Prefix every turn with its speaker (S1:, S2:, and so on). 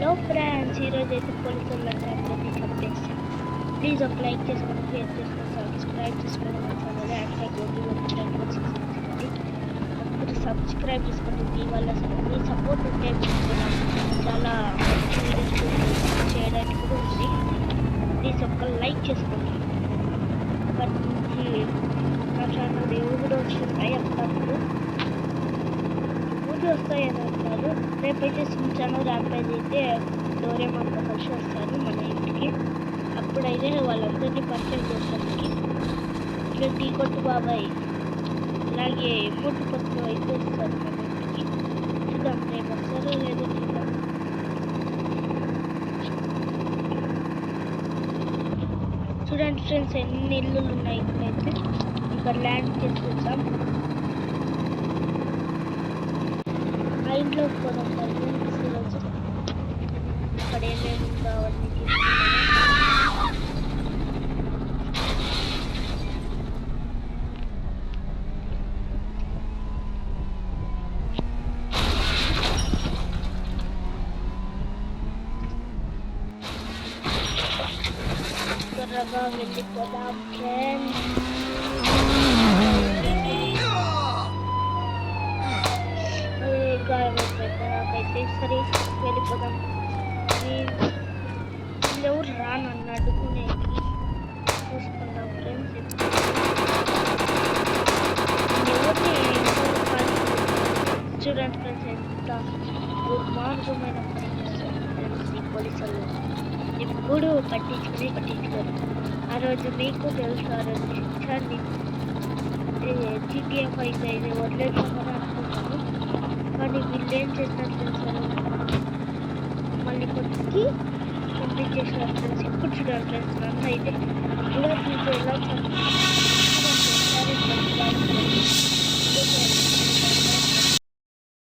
S1: Hello friends, ఈరోజు అయితే police వాళ్ళంటే అందరినీ చంపేస్తాం. ప్లీజ్ ఒక లైక్ చేసుకొని, షేర్ చేసుకొని, సబ్స్క్రైబ్ చేసుకొని మన ఛానల్ అందరూ సబ్స్క్రైబ్ చేసుకోండి. మీ వల్ల మీ సపోర్ట్ ఉంటే చాలా మంచి వీడియోస్ చేయడానికి కూడా ఉంది. ప్లీజ్ ఒక లైక్ చేసుకోండి. మంచి నా ఛానల్ ఎవరు వస్తున్నాయి అప్పుడప్పుడు వస్తాయని అంటారు. రేపైతే సించాను ర్యాంపేజ్ అయితే డోరేమాన్తో కలిసి వస్తారు మన ఇంటికి. అప్పుడైతే వాళ్ళందరినీ పరిచయం చేస్తానికి ఇట్లా టీ కొట్టు బాబాయ్ అలాగే ఎమోటు పత్రం అయితే వస్తారు మన ఇంటికి. చూద్దాం రేపు వస్తారో లేదో చూద్దాం. చూడండి ఫ్రెండ్స్, ఎన్ని ఇల్లులు ఉన్నాయి ఇక్కడైతే. ఇక్కడ ల్యాండ్ చేసుకుంటాం. ఆ ఇంట్లోకి పోదాం. ఈరోజు ఇక్కడ ఏమేమి ఉందో అవన్నీ త్వరగా వెళ్ళిపోదాం ఫ్రెండ్స్. నాకైతే సరే వెళ్ళిపోదాం. ఎవరు రానన్ను అడ్డుకునేది చూసుకుందాం ఫ్రెండ్స్. చూడండి ఫ్రెండ్స్, ఎంత దుర్మార్గమైన పని చేస్తారు ఫ్రెండ్స్ ఈ పోలీసులు. ఎప్పుడు పట్టించుకోరు. ఆ రోజు మీకు తెలుసు, ఆ రోజు శిక్షాన్ని GTA 5 అయితే వదిలేసామని అనుకుంటాను. కానీ వీళ్ళు ఏం చేసినారు తెలుసారు, మళ్ళీ కొద్దికి పంపించేసినారు ఫ్రెండ్స్. ఇప్పుడు చూడాలి ఫ్రెండ్స్, నన్ను అయితే ఇలా తీసి ఎలా